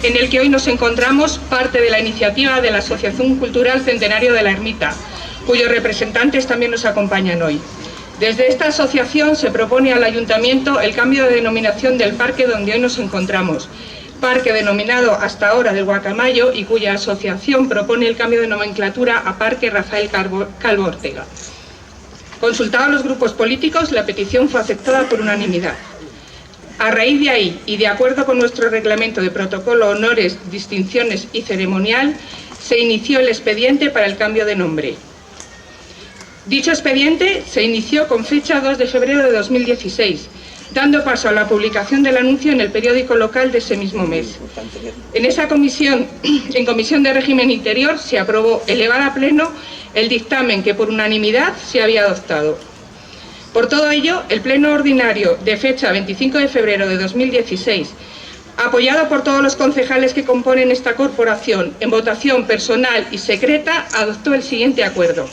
en el que hoy nos encontramos parte de la iniciativa de la Asociación Cultural Centenario de la Ermita, cuyos representantes también nos acompañan hoy. Desde esta asociación se propone al Ayuntamiento el cambio de denominación del parque donde hoy nos encontramos, parque denominado hasta ahora del Guacamayo y cuya asociación propone el cambio de nomenclatura a Parque Rafael Calvo Ortega. Consultados los grupos políticos, la petición fue aceptada por unanimidad. A raíz de ahí, y de acuerdo con nuestro reglamento de protocolo, honores, distinciones y ceremonial, se inició el expediente para el cambio de nombre. Dicho expediente se inició con fecha 2 de febrero de 2016, dando paso a la publicación del anuncio en el periódico local de ese mismo mes. En esa comisión, en Comisión de Régimen Interior, se aprobó elevar a pleno el dictamen que por unanimidad se había adoptado. Por todo ello, el Pleno Ordinario de fecha 25 de febrero de 2016, apoyado por todos los concejales que componen esta corporación en votación personal y secreta, adoptó el siguiente acuerdo.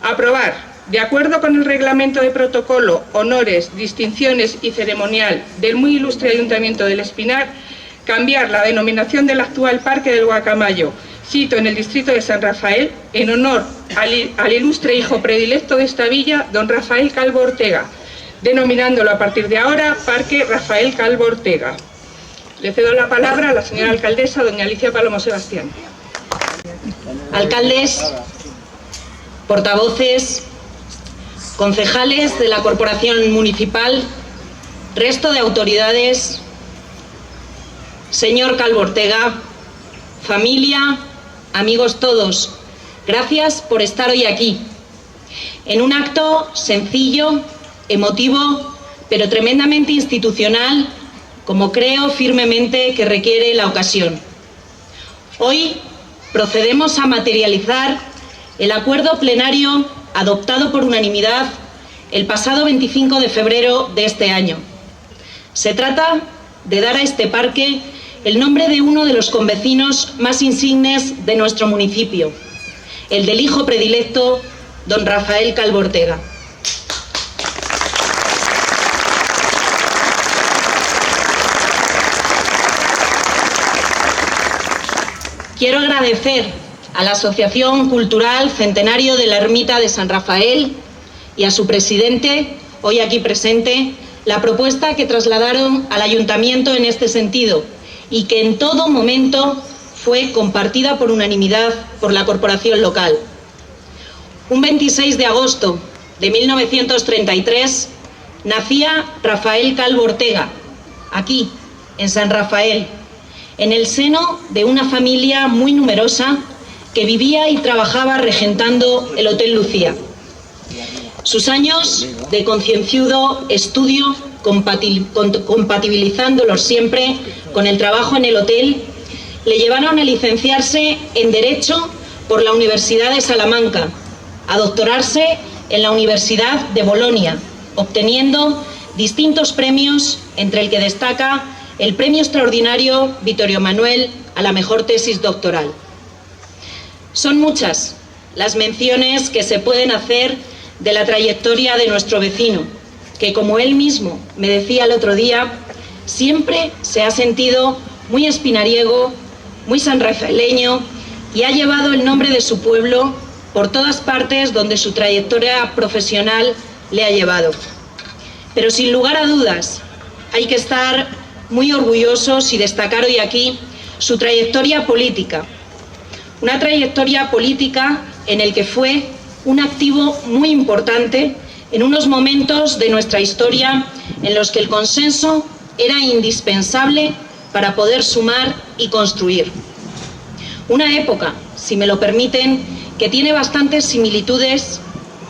Aprobar, de acuerdo con el reglamento de protocolo, honores, distinciones y ceremonial del muy ilustre Ayuntamiento del Espinar, cambiar la denominación del actual Parque del Guacamayo, sito en el distrito de San Rafael, en honor al ilustre hijo predilecto de esta villa, don Rafael Calvo Ortega, denominándolo a partir de ahora Parque Rafael Calvo Ortega. Le cedo la palabra a la señora alcaldesa, doña Alicia Palomo Sebastián. Alcaldes, portavoces, concejales de la Corporación Municipal, resto de autoridades, señor Calvo Ortega, familia, amigos todos, gracias por estar hoy aquí, en un acto sencillo, emotivo, pero tremendamente institucional, como creo firmemente que requiere la ocasión. Hoy procedemos a materializar el acuerdo plenario adoptado por unanimidad el pasado 25 de febrero de este año. Se trata de dar a este parque el nombre de uno de los convecinos más insignes de nuestro municipio, el del hijo predilecto, don Rafael Calvo Ortega. Quiero agradecer a la Asociación Cultural Centenario de la Ermita de San Rafael y a su presidente, hoy aquí presente, la propuesta que trasladaron al Ayuntamiento en este sentido y que en todo momento fue compartida por unanimidad por la corporación local. Un 26 de agosto de 1933 nacía Rafael Calvo Ortega, aquí, en San Rafael, en el seno de una familia muy numerosa que vivía y trabajaba regentando el Hotel Lucía. Sus años de concienzudo estudio, compatibilizándolos siempre con el trabajo en el hotel, le llevaron a licenciarse en Derecho por la Universidad de Salamanca, a doctorarse en la Universidad de Bolonia, obteniendo distintos premios, entre el que destaca el Premio Extraordinario Vittorio Emanuel a la mejor tesis doctoral. Son muchas las menciones que se pueden hacer de la trayectoria de nuestro vecino, que, como él mismo me decía el otro día, siempre se ha sentido muy espinariego, muy sanrafaeleño y ha llevado el nombre de su pueblo por todas partes donde su trayectoria profesional le ha llevado. Pero sin lugar a dudas, hay que estar muy orgullosos y destacar hoy aquí su trayectoria política. Una trayectoria política en el que fue un activo muy importante en unos momentos de nuestra historia en los que el consenso era indispensable para poder sumar y construir. Una época, si me lo permiten, que tiene bastantes similitudes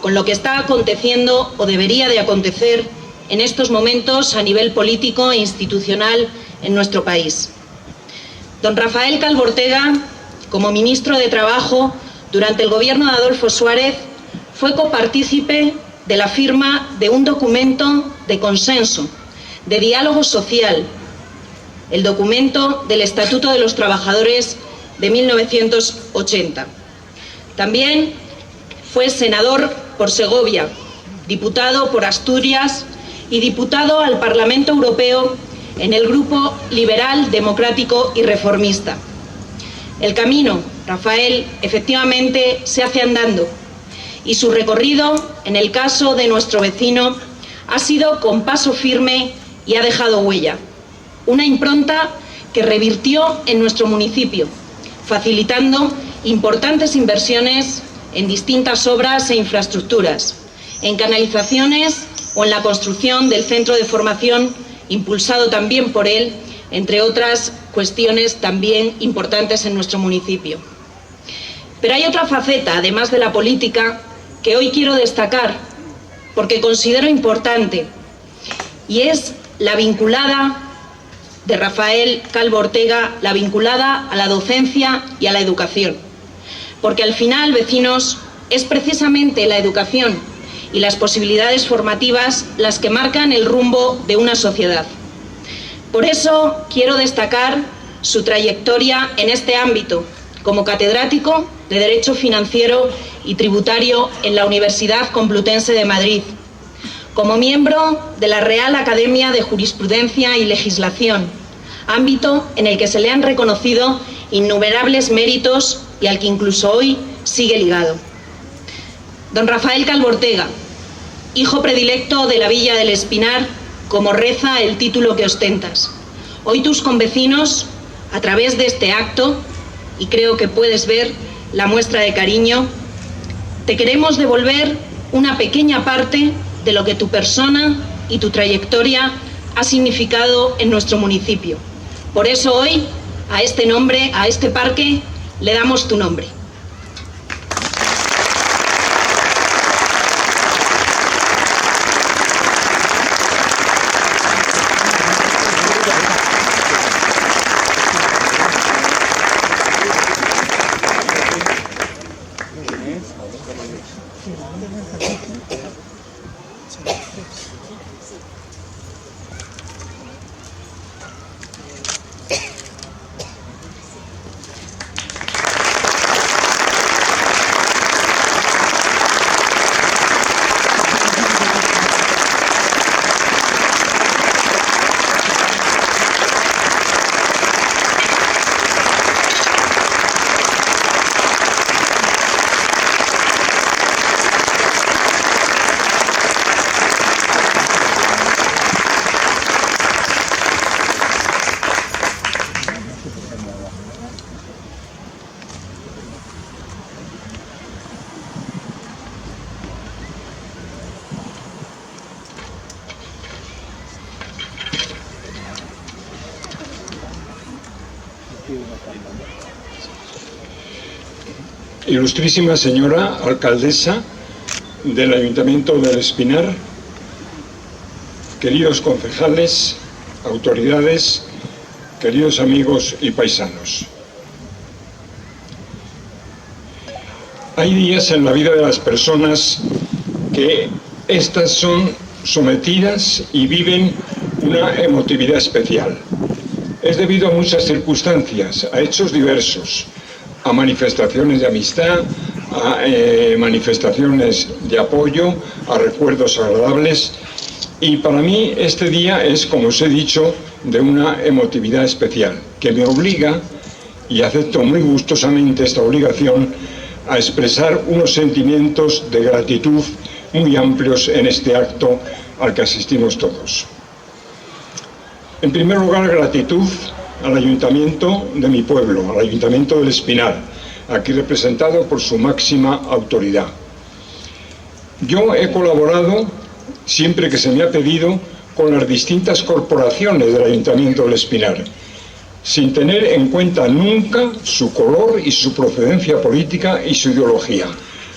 con lo que está aconteciendo o debería de acontecer en estos momentos a nivel político e institucional en nuestro país. Don Rafael Calvo Ortega, como ministro de Trabajo durante el gobierno de Adolfo Suárez, fue copartícipe de la firma de un documento de consenso, de diálogo social, el documento del Estatuto de los Trabajadores de 1980. También fue senador por Segovia, diputado por Asturias y diputado al Parlamento Europeo en el Grupo Liberal, Democrático y Reformista. El camino, Rafael, efectivamente se hace andando, y su recorrido, en el caso de nuestro vecino, ha sido con paso firme y ha dejado huella. Una impronta que revirtió en nuestro municipio, facilitando importantes inversiones en distintas obras e infraestructuras, en canalizaciones o en la construcción del centro de formación impulsado también por él, entre otras cuestiones también importantes en nuestro municipio. Pero hay otra faceta, además de la política, que hoy quiero destacar porque considero importante, y es la vinculada de Rafael Calvo Ortega, la vinculada a la docencia y a la educación. Porque al final, vecinos, es precisamente la educación y las posibilidades formativas las que marcan el rumbo de una sociedad. Por eso quiero destacar su trayectoria en este ámbito, como catedrático de Derecho Financiero y Tributario en la Universidad Complutense de Madrid, como miembro de la Real Academia de Jurisprudencia y Legislación, ámbito en el que se le han reconocido innumerables méritos y al que incluso hoy sigue ligado. Don Rafael Calvo Ortega, hijo predilecto de la Villa del Espinar, como reza el título que ostentas. Hoy tus convecinos, a través de este acto, y creo que puedes ver la muestra de cariño, te queremos devolver una pequeña parte de lo que tu persona y tu trayectoria ha significado en nuestro municipio. Por eso hoy, a este nombre, a este parque, le damos tu nombre. Ilustrísima señora alcaldesa del Ayuntamiento del Espinar, queridos concejales, autoridades, queridos amigos y paisanos. Hay días en la vida de las personas que estas son sometidas y viven una emotividad especial. Es debido a muchas circunstancias, a hechos diversos, a manifestaciones de amistad, a manifestaciones de apoyo, a recuerdos agradables. Y para mí este día es, como os he dicho, de una emotividad especial, que me obliga, y acepto muy gustosamente esta obligación, a expresar unos sentimientos de gratitud muy amplios en este acto al que asistimos todos. En primer lugar, gratitud al ayuntamiento de mi pueblo, al Ayuntamiento del Espinar, aquí representado por su máxima autoridad. Yo he colaborado, siempre que se me ha pedido, con las distintas corporaciones del Ayuntamiento del Espinar, sin tener en cuenta nunca su color y su procedencia política y su ideología.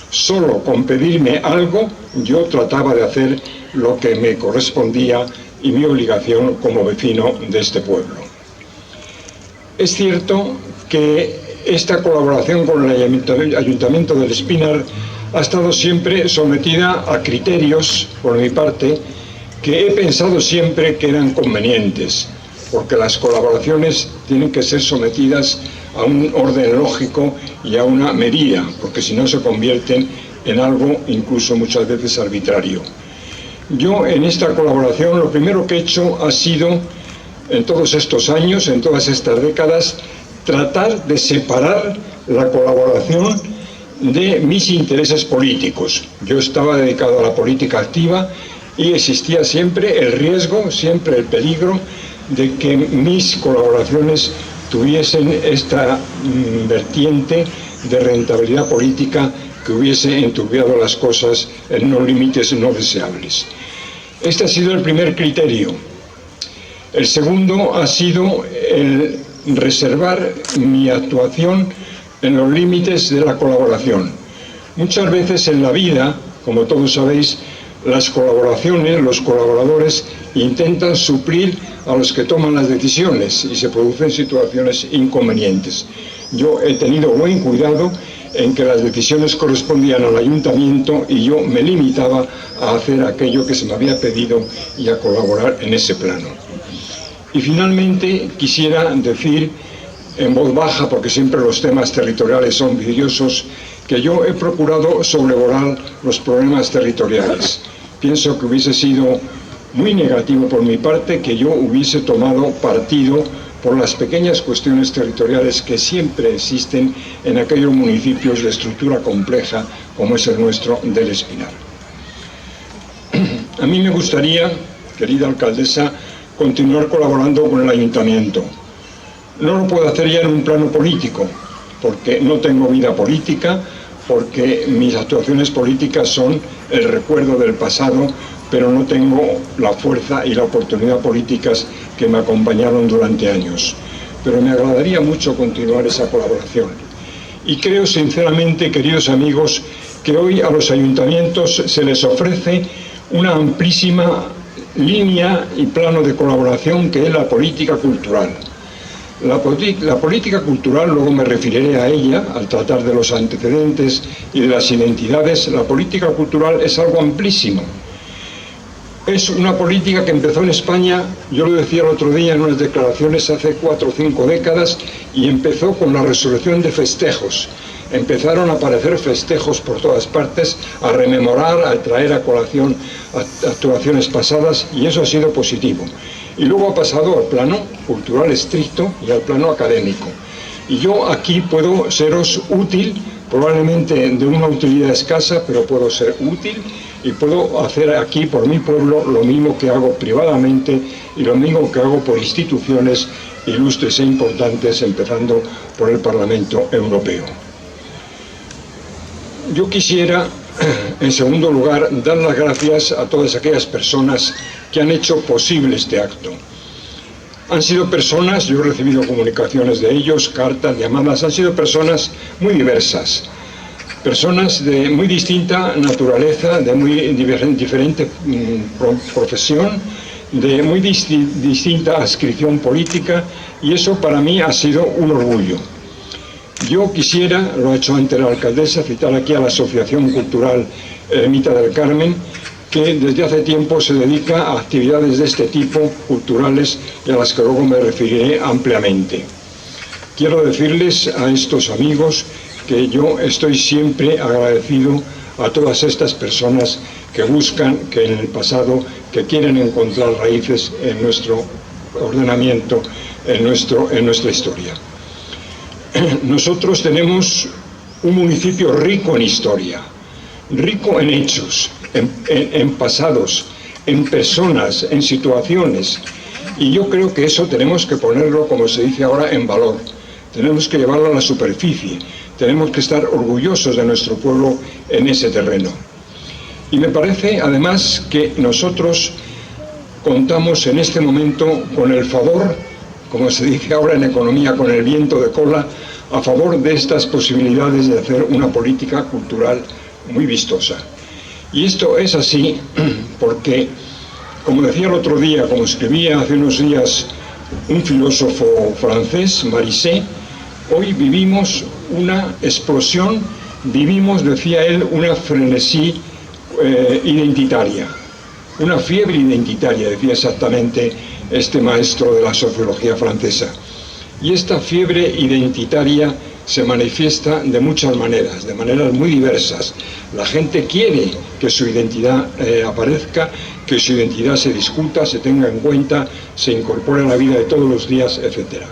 Solo con pedirme algo, yo trataba de hacer lo que me correspondía y mi obligación como vecino de este pueblo. Es cierto que esta colaboración con el Ayuntamiento del Espinar ha estado siempre sometida a criterios, por mi parte, que he pensado siempre que eran convenientes, porque las colaboraciones tienen que ser sometidas a un orden lógico y a una medida, porque si no se convierten en algo incluso muchas veces arbitrario. Yo en esta colaboración lo primero que he hecho ha sido en todos estos años, en todas estas décadas, tratar de separar la colaboración de mis intereses políticos. Yo estaba dedicado a la política activa y existía siempre el riesgo, siempre el peligro de que mis colaboraciones tuviesen esta vertiente de rentabilidad política que hubiese enturbiado las cosas en unos límites no deseables. Este ha sido el primer criterio. El segundo ha sido el reservar mi actuación en los límites de la colaboración. Muchas veces en la vida, como todos sabéis, las colaboraciones, los colaboradores intentan suplir a los que toman las decisiones y se producen situaciones inconvenientes. Yo he tenido buen cuidado en que las decisiones correspondían al ayuntamiento y yo me limitaba a hacer aquello que se me había pedido y a colaborar en ese plano. Y finalmente quisiera decir en voz baja, porque siempre los temas territoriales son vidriosos, que yo he procurado sobrevolar los problemas territoriales. Pienso que hubiese sido muy negativo por mi parte que yo hubiese tomado partido por las pequeñas cuestiones territoriales que siempre existen en aquellos municipios de estructura compleja como es el nuestro del Espinar. A mí me gustaría, querida alcaldesa, continuar colaborando con el ayuntamiento. No lo puedo hacer ya en un plano político, porque no tengo vida política, porque mis actuaciones políticas son el recuerdo del pasado, pero no tengo la fuerza y la oportunidad políticas que me acompañaron durante años. Pero me agradaría mucho continuar esa colaboración. Y creo sinceramente, queridos amigos, que hoy a los ayuntamientos se les ofrece una amplísima línea y plano de colaboración que es la política cultural. La política cultural, luego me referiré a ella, al tratar de los antecedentes y de las identidades. La política cultural es algo amplísimo. Es una política que empezó en España, yo lo decía el otro día en unas declaraciones, hace 4 o 5 décadas, y empezó con la resurrección de festejos. Empezaron a aparecer festejos por todas partes, a rememorar, a traer a colación actuaciones pasadas, y eso ha sido positivo. Y luego ha pasado al plano cultural estricto y al plano académico. Y yo aquí puedo seros útil, probablemente de una utilidad escasa, pero puedo ser útil y puedo hacer aquí por mi pueblo lo mismo que hago privadamente y lo mismo que hago por instituciones ilustres e importantes, empezando por el Parlamento Europeo. Yo quisiera, en segundo lugar, dar las gracias a todas aquellas personas que han hecho posible este acto. Han sido personas, yo he recibido comunicaciones de ellos, cartas, llamadas, han sido personas muy diversas, personas de muy distinta naturaleza, de muy diferente profesión, de muy distinta adscripción política, y eso para mí ha sido un orgullo. Yo quisiera, lo ha hecho antes la alcaldesa, citar aquí a la Asociación Cultural Ermita del Carmen, que desde hace tiempo se dedica a actividades de este tipo, culturales, y a las que luego me referiré ampliamente. Quiero decirles a estos amigos que yo estoy siempre agradecido a todas estas personas que buscan, que en el pasado, que quieren encontrar raíces en nuestro ordenamiento, en nuestra historia. Nosotros tenemos un municipio rico en historia, rico en hechos, en pasados, en personas, en situaciones, y yo creo que eso tenemos que ponerlo, como se dice ahora, en valor. Tenemos que llevarlo a la superficie, tenemos que estar orgullosos de nuestro pueblo en ese terreno. Y me parece además que nosotros contamos en este momento con el favor, como se dice ahora en economía, con el viento de cola, a favor de estas posibilidades de hacer una política cultural muy vistosa. Y esto es así porque, como decía el otro día, como escribía hace unos días un filósofo francés, Marisset, hoy vivimos una explosión, vivimos, decía él, una frenesí identitaria, una fiebre identitaria, decía exactamente este maestro de la sociología francesa. Y esta fiebre identitaria se manifiesta de muchas maneras, de maneras muy diversas. La gente quiere que su identidad aparezca, que su identidad se discuta, se tenga en cuenta, se incorpore a la vida de todos los días, etc.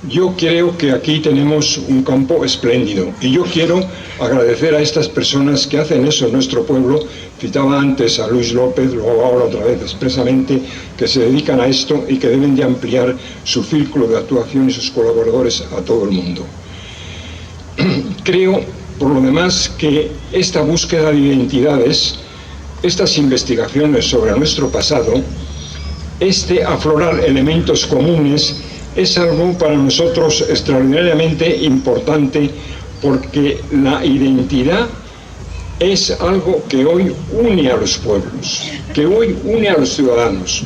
Yo creo que aquí tenemos un campo espléndido y yo quiero agradecer a estas personas que hacen eso en nuestro pueblo. Citaba antes a Luis López, lo hago ahora otra vez expresamente, que se dedican a esto y que deben de ampliar su círculo de actuación y sus colaboradores a todo el mundo. Creo, por lo demás, que esta búsqueda de identidades, estas investigaciones sobre nuestro pasado, este aflorar elementos comunes, es algo para nosotros extraordinariamente importante, porque la identidad es algo que hoy une a los pueblos, que hoy une a los ciudadanos.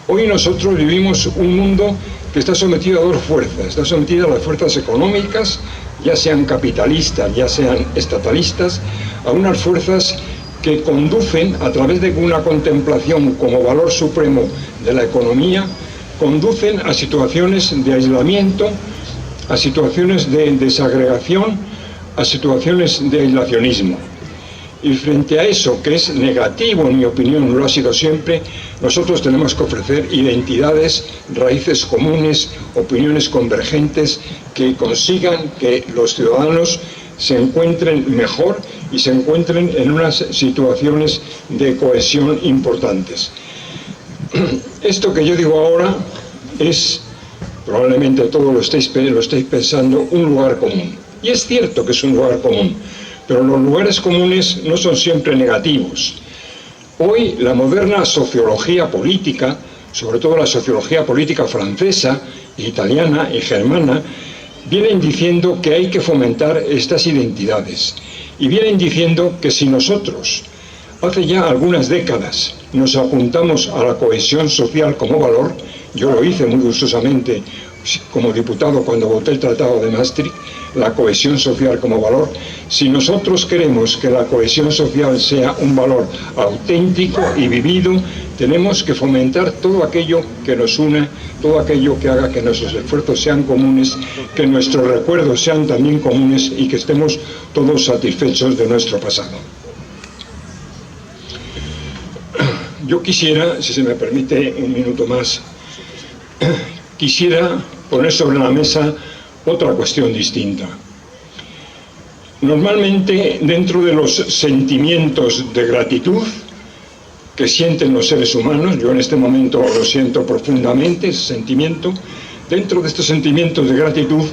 Hoy nosotros vivimos un mundo que está sometido a dos fuerzas, está sometido a las fuerzas económicas, ya sean capitalistas, ya sean estatalistas, a unas fuerzas que conducen, a través de una contemplación como valor supremo de la economía, conducen a situaciones de aislamiento, a situaciones de desagregación, a situaciones de aislacionismo. Y frente a eso, que es negativo, en mi opinión, lo ha sido siempre, nosotros tenemos que ofrecer identidades, raíces comunes, opiniones convergentes, que consigan que los ciudadanos se encuentren mejor y se encuentren en unas situaciones de cohesión importantes. Esto que yo digo ahora es, probablemente todos lo estáis pensando, un lugar común. Y es cierto que es un lugar común, pero los lugares comunes no son siempre negativos. Hoy la moderna sociología política, sobre todo la sociología política francesa, italiana y germana, vienen diciendo que hay que fomentar estas identidades. Y vienen diciendo que si nosotros, hace ya algunas décadas, nos apuntamos a la cohesión social como valor, yo lo hice muy gustosamente como diputado cuando voté el Tratado de Maastricht, la cohesión social como valor. Si nosotros queremos que la cohesión social sea un valor auténtico y vivido, tenemos que fomentar todo aquello que nos une, todo aquello que haga que nuestros esfuerzos sean comunes, que nuestros recuerdos sean también comunes y que estemos todos satisfechos de nuestro pasado. Yo quisiera, si se me permite un minuto más, quisiera poner sobre la mesa otra cuestión distinta. Normalmente, dentro de los sentimientos de gratitud que sienten los seres humanos, yo en este momento lo siento profundamente, ese sentimiento, dentro de estos sentimientos de gratitud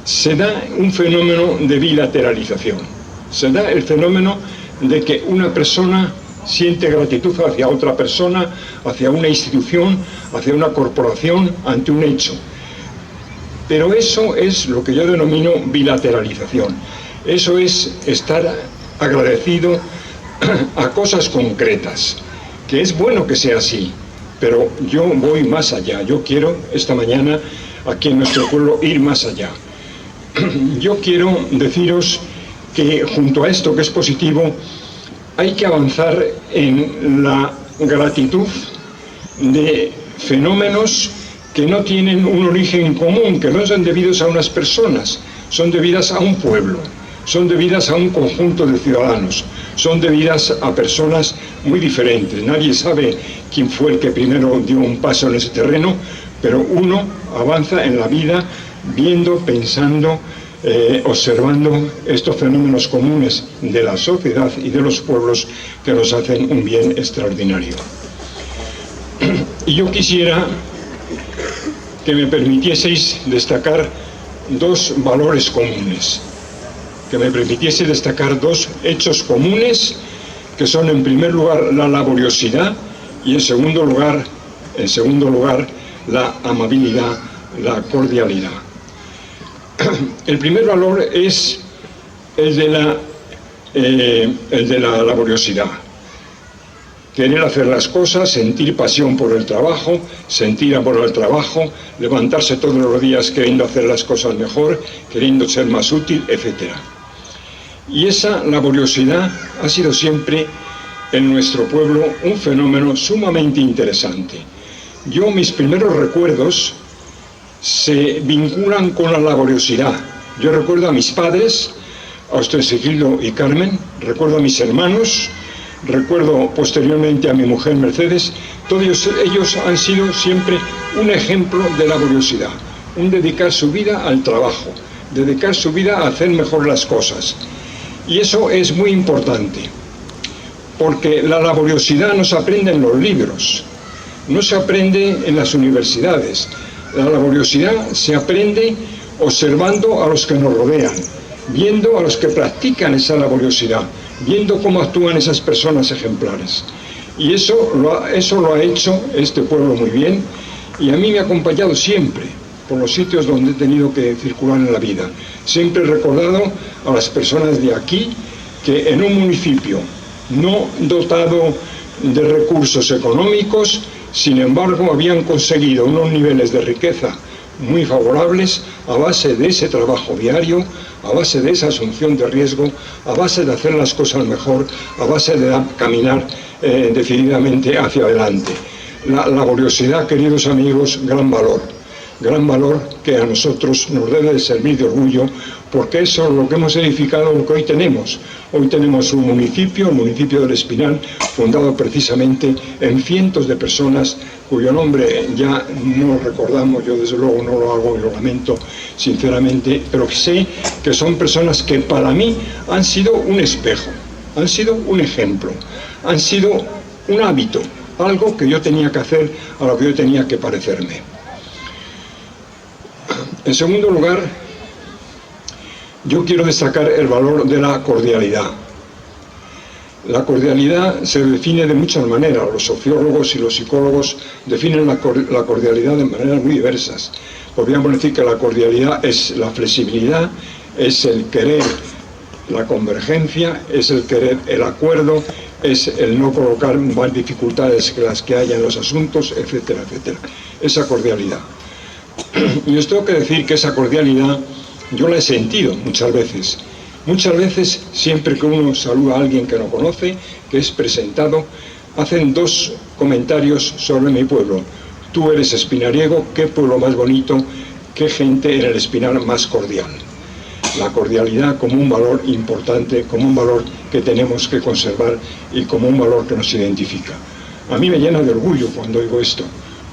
se da un fenómeno de bilateralización. Se da el fenómeno de que una persona siente gratitud hacia otra persona, hacia una institución, hacia una corporación, ante un hecho. Pero eso es lo que yo denomino bilateralización. Eso es estar agradecido a cosas concretas, que es bueno que sea así, pero yo voy más allá. Yo quiero esta mañana aquí en nuestro pueblo ir más allá. Yo quiero deciros que junto a esto que es positivo, hay que avanzar en la gratitud de fenómenos que no tienen un origen común, que no son debidos a unas personas, son debidas a un pueblo, son debidas a un conjunto de ciudadanos, son debidas a personas muy diferentes. Nadie sabe quién fue el que primero dio un paso en ese terreno, pero uno avanza en la vida viendo, pensando, observando estos fenómenos comunes de la sociedad y de los pueblos que nos hacen un bien extraordinario. Y yo quisiera que me permitieseis destacar dos valores comunes, que me permitiese destacar dos hechos comunes, que son en primer lugar la laboriosidad y en segundo lugar la amabilidad, la cordialidad. El primer valor es el de la laboriosidad. Querer hacer las cosas, sentir pasión por el trabajo, sentir amor al trabajo, levantarse todos los días queriendo hacer las cosas mejor, queriendo ser más útil, etc. Y esa laboriosidad ha sido siempre en nuestro pueblo un fenómeno sumamente interesante. Yo, mis primeros recuerdos se vinculan con la laboriosidad. Yo recuerdo a mis padres, a Ostensigildo y Carmen, recuerdo a mis hermanos, recuerdo posteriormente a mi mujer Mercedes, todos ellos han sido siempre un ejemplo de laboriosidad, un dedicar su vida al trabajo, dedicar su vida a hacer mejor las cosas. Y eso es muy importante, porque la laboriosidad no se aprende en los libros, no se aprende en las universidades. La laboriosidad se aprende observando a los que nos rodean, viendo a los que practican esa laboriosidad, viendo cómo actúan esas personas ejemplares. Y eso lo ha hecho este pueblo muy bien, y a mí me ha acompañado siempre por los sitios donde he tenido que circular en la vida. Siempre he recordado a las personas de aquí que en un municipio no dotado de recursos económicos, sin embargo, habían conseguido unos niveles de riqueza muy favorables a base de ese trabajo diario, a base de esa asunción de riesgo, a base de hacer las cosas mejor, a base de caminar decididamente hacia adelante. La laboriosidad, queridos amigos, gran valor que a nosotros nos debe de servir de orgullo, porque eso es lo que hemos edificado, lo que hoy tenemos. Hoy tenemos un municipio, el municipio del Espinal, fundado precisamente en cientos de personas cuyo nombre ya no recordamos, yo desde luego no lo hago y lo lamento sinceramente, pero que sé que son personas que para mí han sido un espejo, han sido un ejemplo, han sido un hábito, algo que yo tenía que hacer, a lo que yo tenía que parecerme. En segundo lugar, yo quiero destacar el valor de la cordialidad. La cordialidad se define de muchas maneras. Los sociólogos y los psicólogos definen la cordialidad de maneras muy diversas. Podríamos decir que la cordialidad es la flexibilidad, es el querer la convergencia, es el querer el acuerdo, es el no colocar más dificultades que las que haya en los asuntos, etcétera, etcétera. Esa cordialidad. Y os tengo que decir que esa cordialidad yo la he sentido muchas veces. Muchas veces, siempre que uno saluda a alguien que no conoce, que es presentado, hacen dos comentarios sobre mi pueblo. Tú eres espinariego, qué pueblo más bonito, qué gente en el Espinar más cordial. La cordialidad como un valor importante, como un valor que tenemos que conservar y como un valor que nos identifica. A mí me llena de orgullo cuando oigo esto,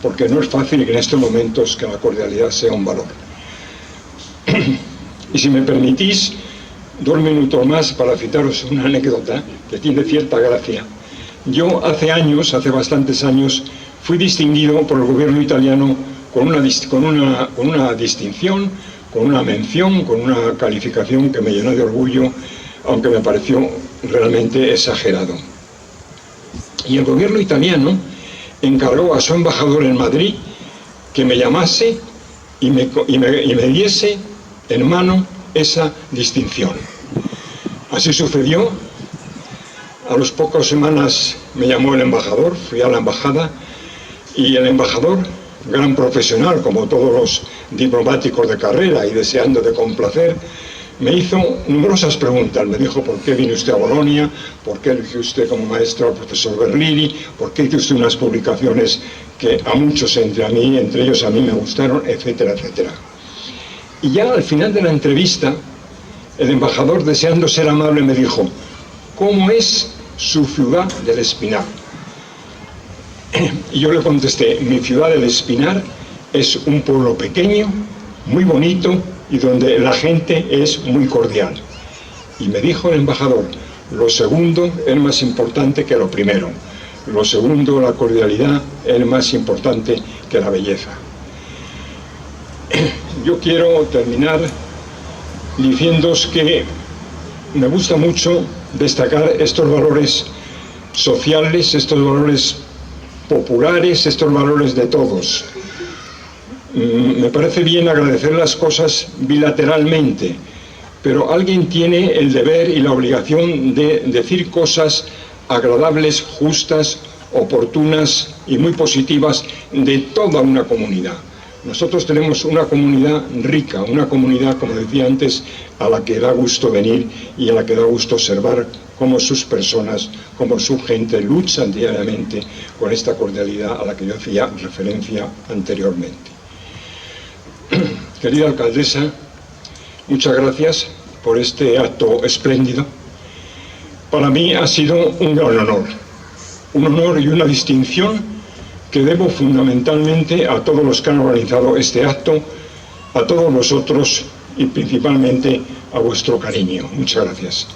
porque no es fácil en estos momentos que la cordialidad sea un valor. Y si me permitís, 2 minutos más para citaros una anécdota que tiene cierta gracia. Yo hace bastantes años, fui distinguido por el gobierno italiano con una distinción, con una mención, con una calificación que me llenó de orgullo, aunque me pareció realmente exagerado. Y el gobierno italiano encargó a su embajador en Madrid que me llamase y me diese en mano esa distinción. Así sucedió. A las pocas semanas me llamó el embajador, fui a la embajada y el embajador, gran profesional como todos los diplomáticos de carrera y deseando de complacer, me hizo numerosas preguntas. Me dijo: ¿por qué vino usted a Bolonia? ¿Por qué eligió usted como maestro al profesor Berlini? ¿Por qué hizo usted unas publicaciones que a muchos entre ellos a mí me gustaron? Etcétera, etcétera. Y ya al final de la entrevista, el embajador, deseando ser amable, me dijo: ¿cómo es su ciudad del Espinar? Y yo le contesté: mi ciudad del Espinar es un pueblo pequeño, muy bonito y donde la gente es muy cordial. Y me dijo el embajador: lo segundo es más importante que lo primero. Lo segundo, la cordialidad, es más importante que la belleza. Yo quiero terminar diciéndoos que me gusta mucho destacar estos valores sociales, estos valores populares, estos valores de todos. Me parece bien agradecer las cosas bilateralmente, pero alguien tiene el deber y la obligación de decir cosas agradables, justas, oportunas y muy positivas de toda una comunidad. Nosotros tenemos una comunidad rica, una comunidad, como decía antes, a la que da gusto venir y a la que da gusto observar cómo sus personas, cómo su gente luchan diariamente con esta cordialidad a la que yo hacía referencia anteriormente. Querida alcaldesa, muchas gracias por este acto espléndido. Para mí ha sido un gran honor y una distinción que debo fundamentalmente a todos los que han organizado este acto, a todos vosotros y principalmente a vuestro cariño. Muchas gracias.